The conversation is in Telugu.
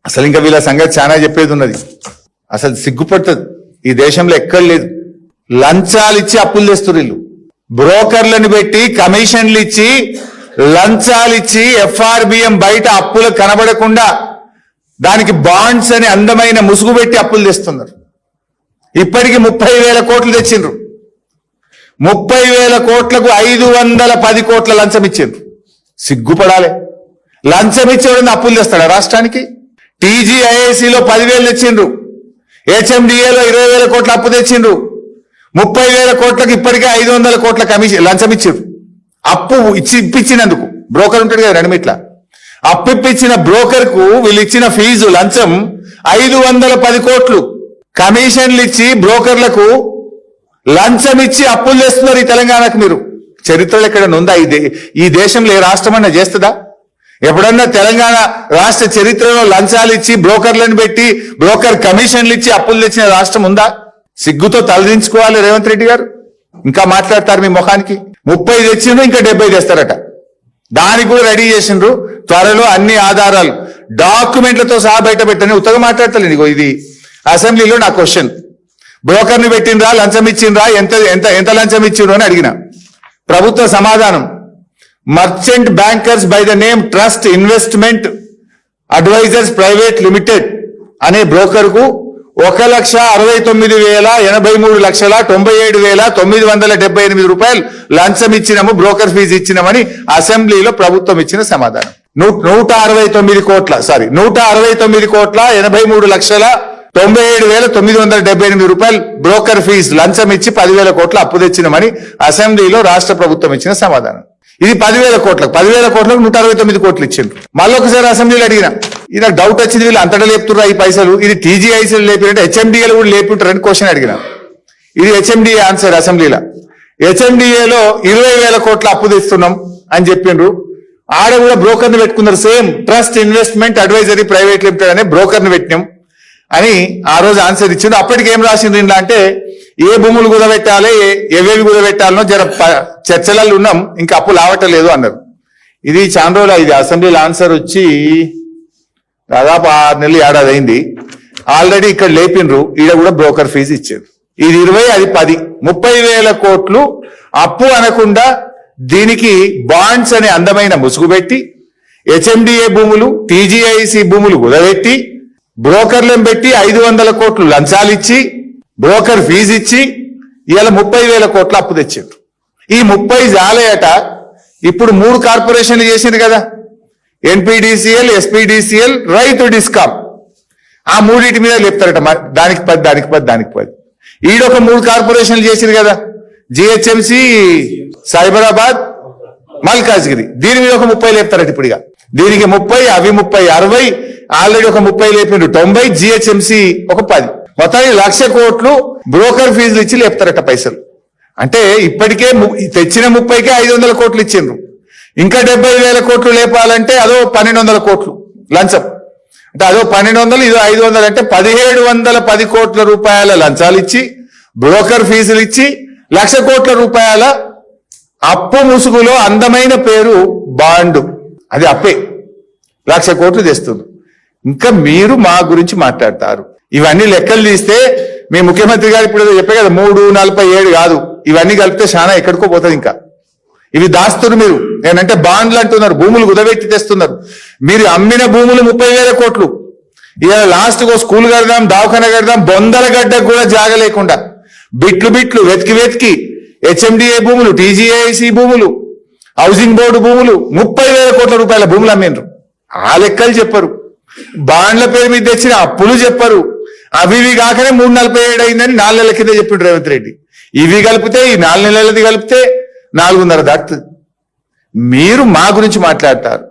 అసలు ఇంకా వీళ్ళ సంగతి చాలా చెప్పేది ఉన్నది. అసలు సిగ్గుపడుతుంది. ఈ దేశంలో ఎక్కడ లేదు. లంచాలు ఇచ్చి అప్పులు తెస్తారు వీళ్ళు. బ్రోకర్లను పెట్టి కమిషన్లు ఇచ్చి లంచాలు ఇచ్చి ఎఫ్ఆర్బిఎం బయట అప్పులు కనబడకుండా దానికి బాండ్స్ అని అందమైన ముసుగు పెట్టి అప్పులు తెస్తున్నారు. ఇప్పటికి 30,000 కోట్లు తెచ్చిండ్రు. 30,000 కోట్లకు 510 కోట్ల లంచం ఇచ్చిండ్రు. సిగ్గుపడాలి. లంచం ఇచ్చేవాడిని అప్పులు తెస్తాడా రాష్ట్రానికి? టీజీఐఐసిలో 10,000 తెచ్చిండ్రు. హెచ్ఎండిఏలో 20,000 కోట్ల అప్పు తెచ్చిండ్రు. 30,000 కోట్లకు ఇప్పటికే 500 కోట్ల కమిషన్ లంచం ఇచ్చిండ్రు. అప్పు ఇప్పించినందుకు బ్రోకర్ ఉంటాడు కదా రెండుమిట్ల అప్పు ఇప్పించిన బ్రోకర్ కు వీళ్ళు ఇచ్చిన ఫీజు లంచం 510 కోట్లు. కమిషన్లు ఇచ్చి బ్రోకర్లకు లంచం ఇచ్చి అప్పులు చేస్తున్నారు ఈ తెలంగాణకు. మీరు చరిత్రలో ఎక్కడన్నా ఉందా? ఈ దేశంలో ఏ రాష్ట్రం అన్నా చేస్తుందా? ఎప్పుడన్నా తెలంగాణ రాష్ట్ర చరిత్రలో లంచాలు ఇచ్చి బ్రోకర్లను పెట్టి బ్రోకర్ కమిషన్లు ఇచ్చి అప్పులు తెచ్చిన రాష్ట్రం ఉందా? సిగ్గుతో తలదించుకోవాలి రేవంత్ రెడ్డి గారు. ఇంకా మాట్లాడతారు మీ ముఖానికి. 30 తెచ్చిండ్రు, ఇంకా 70 తెస్తారట. దానికి కూడా రెడీ చేసిండ్రు. త్వరలో అన్ని ఆధారాలు డాక్యుమెంట్లతో సహా బయట పెట్టని ఉత్తగా మాట్లాడతలేదు. ఇగో ఇది అసెంబ్లీలో నా క్వశ్చన్. బ్రోకర్ని పెట్టిండ్రా, లంచం ఇచ్చిండ్రా, ఎంత ఎంత ఎంత లంచం ఇచ్చిండ్రు అని అడిగిన. ప్రభుత్వ సమాధానం, merchant bankers by the name trust investment advisers private limited అనే బ్రోకర్ కు 1,69,83,97,978 రూపాయలు లంచం ఇచ్చినాము, బ్రోకర్ ఫీజు ఇచ్చినామని అసెంబ్లీలో ప్రభుత్వం ఇచ్చిన సమాధానం. 169 కోట్ల 83,97,978 రూపాయలు బ్రోకర్ ఫీజు లంచం ఇచ్చి 10,000 కోట్ల అప్పు తెచ్చినామని అసెంబ్లీలో రాష్ట్ర ప్రభుత్వం ఇచ్చిన సమాధానం. ఇది 10,000 కోట్లకు 169 కోట్లు ఇచ్చిండ్రు. మళ్ళొకసారి అసెంబ్లీలో అడిగిన, ఇది నాకు డౌట్ వచ్చింది, వీళ్ళు అంతటా లేపుతుర్రా ఈ పైసలు, ఇది టీజీఐసీలు లేపినట్టు హెచ్ఎండిఏలు కూడా లేపుంటారని క్వశ్చన్ అడిగిన. ఇది హెచ్ఎండిఏ ఆన్సర్ అసెంబ్లీలో. హెచ్ఎండిఏలో 20,000 కోట్ల అప్పు తెస్తున్నాం అని చెప్పిండ్రు. ఆడ కూడా బ్రోకర్ని పెట్టుకున్నారు. Same trust investment advisory private limited అనే బ్రోకర్ని పెట్టినాం అని ఆ రోజు ఆన్సర్ ఇచ్చిండ్రు. అప్పటికి ఏం రాసిండ్రు ఇంట్లో అంటే, ఏ భూములు కుదబెట్టాలి, ఏవేవి కుదబెట్టాలనో జర చర్చలలో ఉన్నాం, ఇంకా అప్పు లావటలేదు అన్నారు. ఇది చాలా రోజులు. ఇది అసెంబ్లీలో ఆన్సర్ వచ్చి దాదాపు 6 నెలలు ఏడాది అయింది. ఆల్రెడీ ఇక్కడ లేపిండ్రు, ఈడ కూడా బ్రోకర్ ఫీజు ఇచ్చారు. ఇది 20, అది 10, 30,000 కోట్లు అప్పు అనకుండా దీనికి బాండ్స్ అనే అందమైన ముసుగు పెట్టి హెచ్ఎండిఏ భూములు, టీజీఐసి భూములు కుదబెట్టి బ్రోకర్లను పెట్టి 500 కోట్లు లంచాలు ఇచ్చి బ్రోకర్ ఫీజు ఇచ్చి ఇవాళ 30,000 కోట్ల అప్పు తెచ్చిండ్రు. ఈ 30 జాలయట. ఇప్పుడు 3 కార్పొరేషన్లు చేసిండ్రు కదా, ఎన్పిడిసిఎల్, ఎస్పీడిసిఎల్, రైతు డిస్కామ్. ఆ మూడింటి మీద లేపుతారట. దానికి 10 ఈడొక 3 కార్పొరేషన్లు చేసిండ్రు కదా, జిహెచ్ఎంసి, సైబరాబాద్, మల్కాజ్గిరి. దీని మీద ఒక 30 లేపుతారట. ఇప్పుడు దీనికి 30, అవి 30, 60. ఆల్రెడీ ఒక 30 లేపిండ్రు, 90. జిహెచ్ఎంసి ఒక 10. మొత్తానికి 1,00,000 కోట్లు బ్రోకర్ ఫీజులు ఇచ్చి లేపుతారట పైసలు. అంటే ఇప్పటికే తెచ్చిన 30కే 500 కోట్లు ఇచ్చిండ్రు. ఇంకా 70,000 కోట్లు లేపాలంటే అదో 1,200 కోట్లు లంచం. అంటే అదో 1,200, ఇదో 500, అంటే 1,710 కోట్ల రూపాయల లంచాలు ఇచ్చి బ్రోకర్ ఫీజులు ఇచ్చి 1,00,000 కోట్ల రూపాయల అప్పు ముసుగులో అందమైన పేరు బాండు. అది అప్పే 1,00,000 కోట్లు తెస్తుంది. ఇంకా మీరు మా గురించి మాట్లాడతారు. ఇవన్నీ లెక్కలు తీస్తే మీ ముఖ్యమంత్రి గారు ఇప్పుడు చెప్పే కదా 347 కాదు, ఇవన్నీ కలిపితే చాలా ఎక్కడికో పోతుంది. ఇంకా ఇవి దాస్తున్నారు మీరు. నేనంటే బాండ్లు అంటున్నారు, భూములు కుదబెట్టి తెస్తున్నారు. మీరు అమ్మిన భూములు 30,000 కోట్లు. ఇలా లాస్ట్కు స్కూల్ కడదాం, దవాఖాన కడదాం, బొందల గడ్డకు కూడా జాగ లేకుండా బిట్లు వెతికి హెచ్ఎండిఏ భూములు, టీజీఐసి భూములు, హౌసింగ్ బోర్డు భూములు, 30,000 కోట్ల రూపాయల భూములు అమ్మిండ్రు. ఆ లెక్కలు చెప్పరు. బాండ్ల పేరు మీద తెచ్చిన అప్పులు చెప్పరు. అవి కాకనే 347 అయిందని 4 నెలల కింద చెప్పిండు రేవంత్ రెడ్డి. ఇవి కలిపితే, ఈ 4 నెలలది కలిపితే 400 దాటుతుంది. మీరు మా గురించి మాట్లాడతారు.